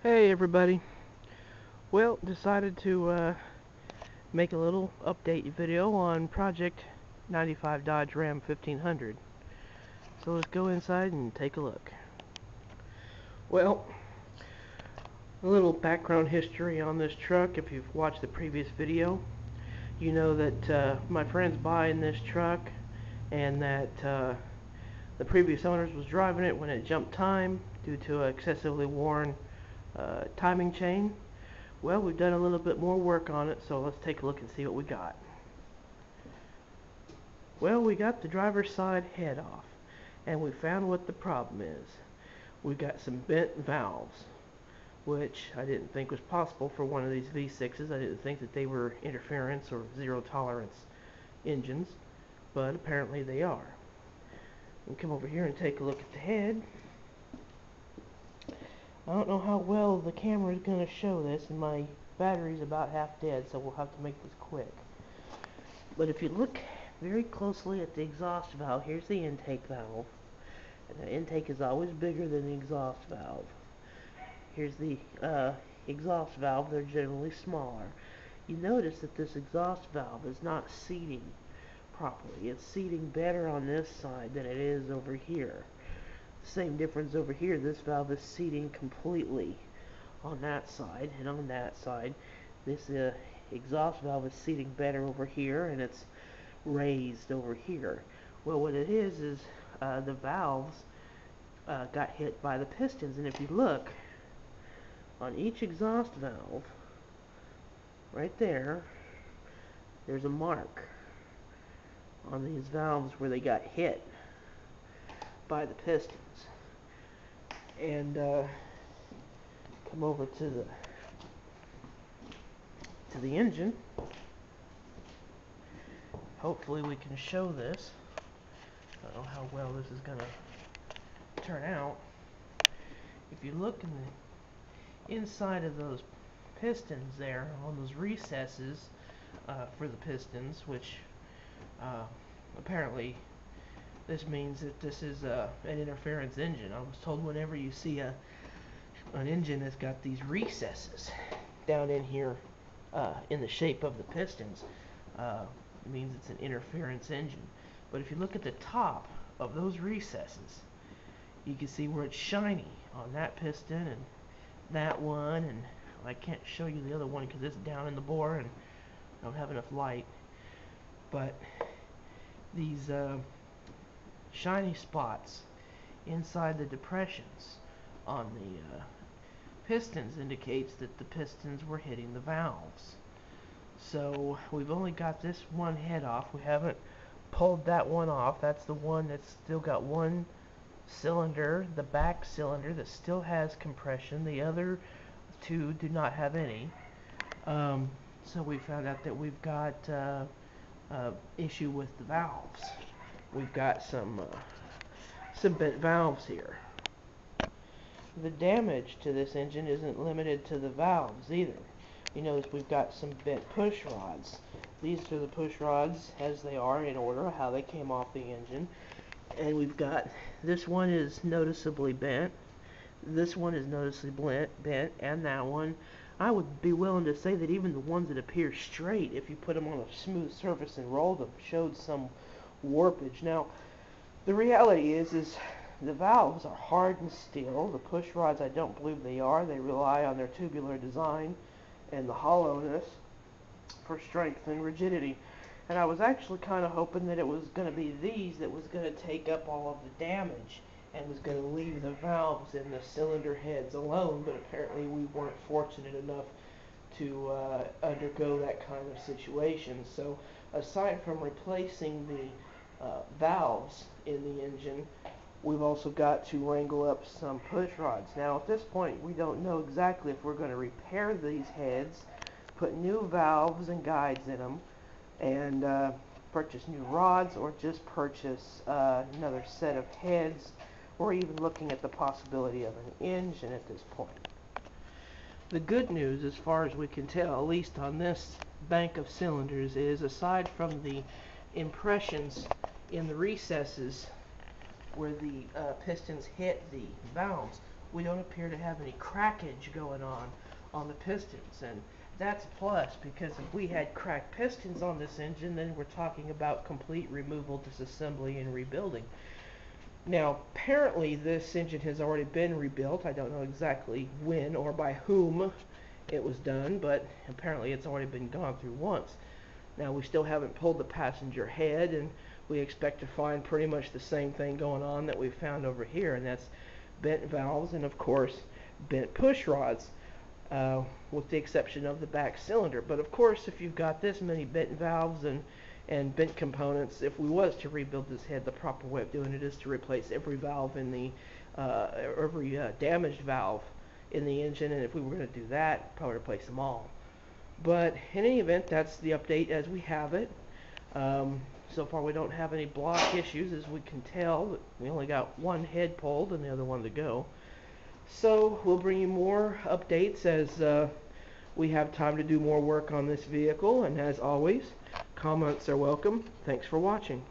Hey everybody. Well, decided to make a little update video on Project 95 Dodge Ram 1500. So let's go inside and take a look. Well, a little background history on this truck. If you've watched the previous video, you know that my friend's buying this truck and that the previous owners was driving it when it jumped time due to an excessively worn timing chain. Well, we've done a little bit more work on it, so let's take a look and see what we got. Well, we got the driver's side head off, and we found what the problem is. We got some bent valves, which I didn't think was possible for one of these V6s. I didn't think that they were interference or zero tolerance engines, but apparently they are. We'll come over here and take a look at the head. I don't know how well the camera is going to show this, and my battery's about half dead, so we'll have to make this quick. But if you look very closely at the exhaust valve, here's the intake valve. And the intake is always bigger than the exhaust valve. Here's the exhaust valve, they're generally smaller. You notice that this exhaust valve is not seating properly. It's seating better on this side than it is over here. Same difference over here. This valve is seating completely on that side, and on that side this exhaust valve is seating better over here, and it's raised over here. Well, what it is the valves got hit by the pistons, and if you look on each exhaust valve right there, there's a mark on these valves where they got hit by the pistons. And come over to the engine. Hopefully we can show this. I don't know how well this is going to turn out. If you look in the inside of those pistons there, on those recesses for the pistons, which apparently this means that this is an interference engine. I was told whenever you see an engine that's got these recesses down in here in the shape of the pistons, it means it's an interference engine. But if you look at the top of those recesses, you can see where it's shiny on that piston and that one, and I can't show you the other one because it's down in the bore and I don't have enough light. But these shiny spots inside the depressions on the pistons indicates that the pistons were hitting the valves. So we've only got this one head off. We haven't pulled that one off. That's the one that's still got one cylinder, the back cylinder, that still has compression. The other two do not have any. So we found out that we've got issue with the valves. We've got some bent valves here. The damage to this engine isn't limited to the valves either. You notice we've got some bent push rods. These are the push rods as they are in order, how they came off the engine. And we've got, this one is noticeably bent, this one is noticeably bent, and that one. I would be willing to say that even the ones that appear straight, if you put them on a smooth surface and roll them, showed some warpage. Now, the reality is the valves are hardened steel. The push rods, I don't believe they are. They rely on their tubular design and the hollowness for strength and rigidity. And I was actually kind of hoping that it was going to be these that was going to take up all of the damage and was going to leave the valves and the cylinder heads alone, but apparently we weren't fortunate enough to undergo that kind of situation. So aside from replacing the valves in the engine, we've also got to wrangle up some push rods. Now at this point we don't know exactly if we're going to repair these heads, put new valves and guides in them, and purchase new rods, or just purchase another set of heads, or even looking at the possibility of an engine at this point. The good news, as far as we can tell, at least on this bank of cylinders, is aside from the impressions in the recesses where the pistons hit the valves, we don't appear to have any crackage going on the pistons, and that's a plus, because if we had cracked pistons on this engine, then we're talking about complete removal, disassembly, and rebuilding. Now, apparently this engine has already been rebuilt. I don't know exactly when or by whom it was done, but apparently it's already been gone through once. Now, we still haven't pulled the passenger head, and we expect to find pretty much the same thing going on that we found over here, and that's bent valves and, of course, bent push rods, with the exception of the back cylinder. But, of course, if you've got this many bent valves and bent components, if we was to rebuild this head, the proper way of doing it is to replace every valve in the every damaged valve in the engine, and if we were going to do that, probably replace them all. But in any event, that's the update as we have it. So far we don't have any block issues, as we can tell. We only got one head pulled and the other one to go. So we'll bring you more updates as we have time to do more work on this vehicle, and as always, comments are welcome. Thanks for watching.